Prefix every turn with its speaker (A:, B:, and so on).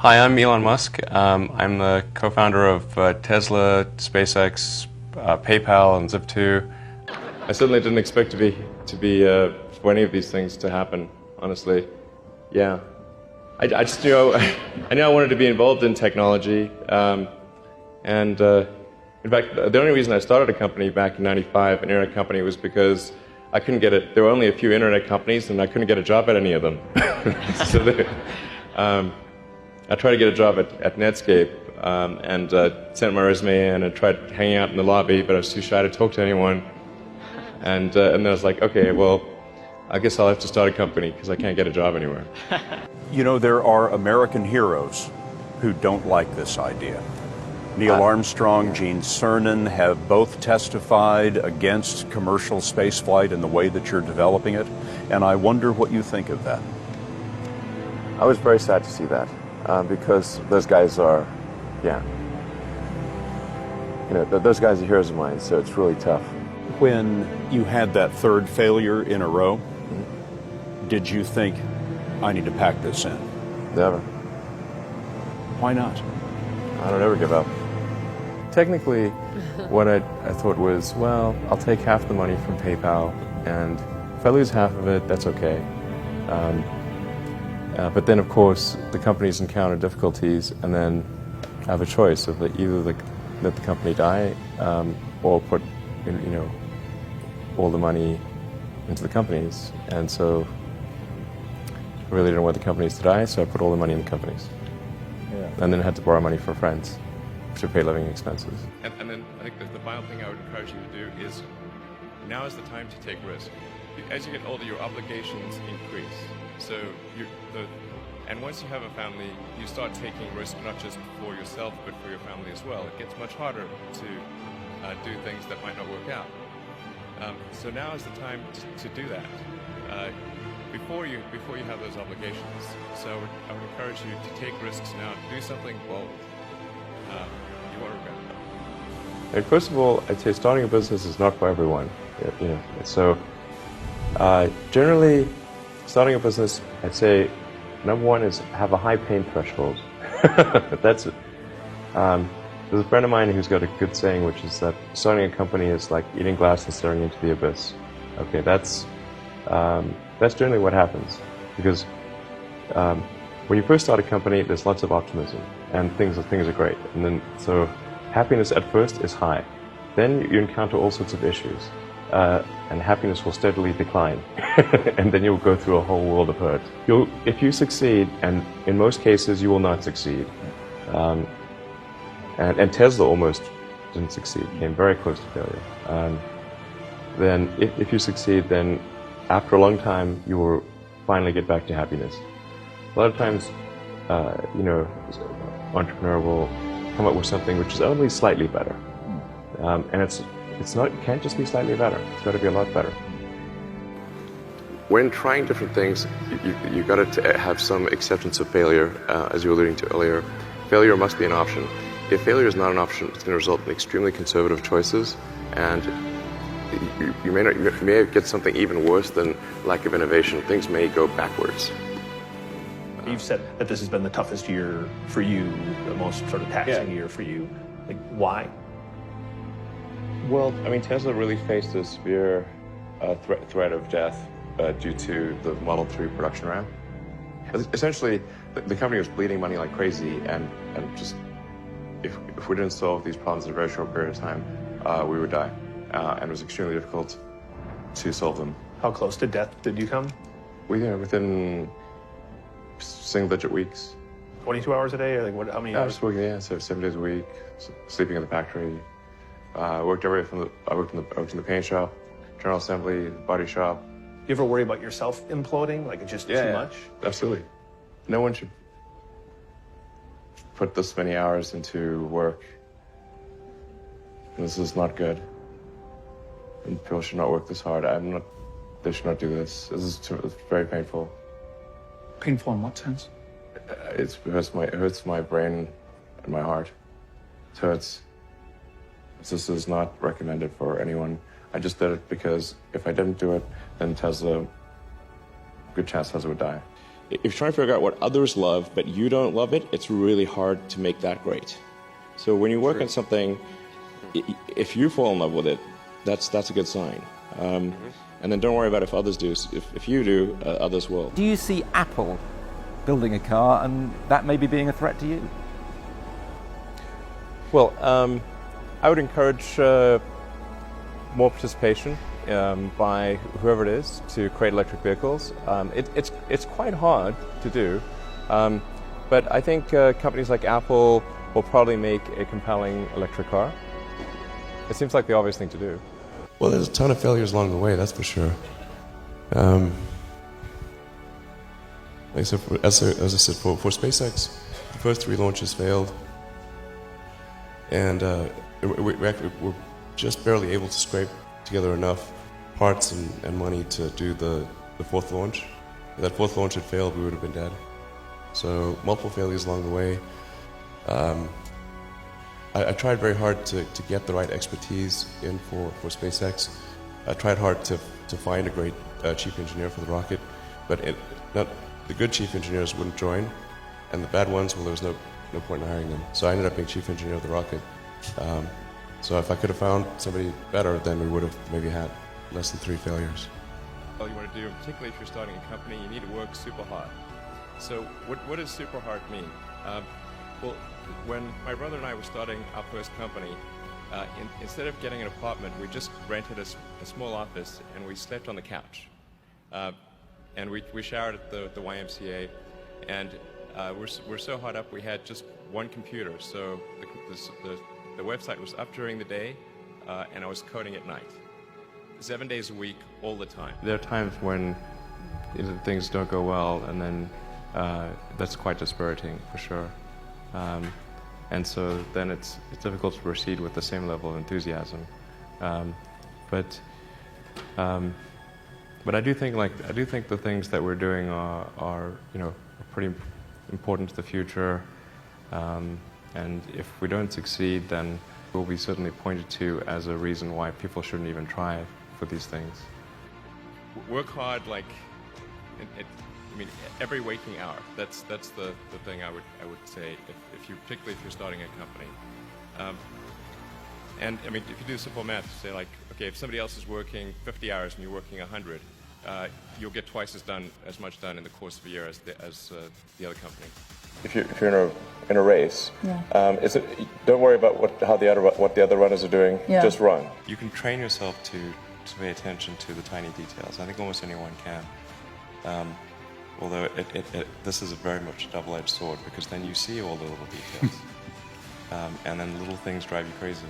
A: Hi, I'm Elon Musk. I'm the co-founder of Tesla, SpaceX, PayPal, and Zip2. I certainly didn't expect for any of these things to happen. Honestly, yeah. I just I knew I wanted to be involved in technology, in fact, the only reason I started a company back in '95, an internet company, was because I couldn't get it. There were only a few internet companies, and I couldn't get a job at any of them. I tried to get a job at Netscape and sent my resume in and tried hanging out in the lobby, but I was too shy to talk to anyone. And then I was like, okay, well, I guess I'll have to start a company because I can't get a job anywhere.
B: You know, there are American heroes who don't like this idea. Neil Armstrong, Gene Cernan have both testified against commercial spaceflight and the way that you're developing it, and I wonder what you think of that.
C: I was very sad to see that. Because those guys are, those guys are heroes of mine, so it's really tough.
B: When you had that third failure in a row, did you think, I need to pack this in?
C: Never.
B: Why not?
C: I don't ever give up.
A: Technically, what I thought was, well, I'll take half the money from PayPal, and if I lose half of it, that's okay. But then, of course, the companies encounter difficulties, and then have a choice of either let the company die or put, all the money into the companies. And so I really didn't want the companies to die, so I put all the money in the companies. Yeah. And then had to borrow money from friends to pay living expenses. And then I think the final thing I would encourage you to do is, now is the time to take risk. As you get older, your obligations increase. So and once you have a family, you start taking risks not just for yourself, but for your family as well. It gets much harder to do things that might not work out. So now is the time to do that before you have those obligations. So I would encourage you to take risks now. Do something bold. You won't regret it. And first of all, I'd say starting a business is not for everyone. So generally, starting a business, I'd say, number one is have a high pain threshold. That's it. There's a friend of mine who's got a good saying, which is that starting a company is like eating glass and staring into the abyss. Okay, that's generally what happens. Because when you first start a company, there's lots of optimism, and things are great. And then, so happiness at first is high. Then you encounter all sorts of issues. And happiness will steadily decline. And then you'll go through a whole world of hurt. If you succeed, and in most cases you will not succeed, and Tesla almost didn't succeed, came very close to failure. Then if you succeed, then after a long time you will finally get back to happiness. A lot of times, entrepreneur will come up with something which is only slightly better. And it can't just be slightly better. It's got to be a lot better. When trying different things, you've got to have some acceptance of failure, as you were alluding to earlier. Failure must be an option. If failure is not an option, it's going to result in extremely conservative choices, and you may get something even worse than lack of innovation. Things may go backwards.
D: You've said that this has been the toughest year for you, the most sort of taxing year for you. Like, why?
A: Well, I mean, Tesla really faced a severe threat of death due to the Model 3 production ramp. Essentially, the company was bleeding money like crazy, and just if we didn't solve these problems in a very short period of time, we would die. And it was extremely difficult to solve them.
D: How close to death did you come?
A: Within single-digit weeks.
D: 22 hours a day, or like what? How many hours?
A: I was working, so 7 days a week, sleeping in the factory. I worked in the paint shop, general assembly, body shop.
D: Do you ever worry about yourself imploding? Like it's just too much?
A: Absolutely. No one should put this many hours into work. This is not good. And people should not work this hard. They should not do this. It's very painful.
E: Painful in what sense?
A: It hurts my brain and my heart. So this is not recommended for anyone. I just did it because if I didn't do it, then good chance Tesla would die.
F: if you're trying to figure out what others love, but you don't love it, it's really hard to make that great. So when you work on something, if you fall in love with it, that's a good sign. And then don't worry about if others do. If you do, others will.
G: Do you see Apple building a car and that maybe being a threat to you?
A: Well, I would encourage more participation by whoever it is to create electric vehicles. It's quite hard to do, but I think companies like Apple will probably make a compelling electric car. It seems like the obvious thing to do.
H: Well, there's a ton of failures along the way, that's for sure. Like I said, as I said, for SpaceX, the first 3 launches failed, and we're just barely able to scrape together enough parts and money to do the 4th launch. If that 4th launch had failed, we would have been dead. So multiple failures along the way. I tried very hard to get the right expertise in for SpaceX. I tried hard to find a great chief engineer for the rocket, but the good chief engineers wouldn't join, and the bad ones, well, there was no point in hiring them. So I ended up being chief engineer of the rocket. So if I could have found somebody better, then we would have maybe had less than 3 failures.
A: All you want to do, particularly if you're starting a company, you need to work super hard. So what does super hard mean? Well, when my brother and I were starting our first company, instead of getting an apartment, we just rented a small office and we slept on the couch. And we showered at the YMCA, and we're so hot up we had just one computer. So the website was up during the day, and I was coding at night. 7 days a week, all the time. There are times when things don't go well, and then that's quite dispiriting for sure. And so then it's difficult to proceed with the same level of enthusiasm. But I do think the things that we're doing are pretty important to the future. And if we don't succeed, then we'll be certainly pointed to as a reason why people shouldn't even try for these things. Work hard, every waking hour. That's the thing I would say particularly if you're starting a company. And if you do simple math, say okay, if somebody else is working 50 hours and you're working 100, you'll get twice as much done in the course of a year as the other company. If you're in a race, don't worry about what the other runners are doing. Yeah. Just run. You can train yourself to pay attention to the tiny details. I think almost anyone can. Although this is very much a double-edged sword, because then you see all the little details, and then little things drive you crazy.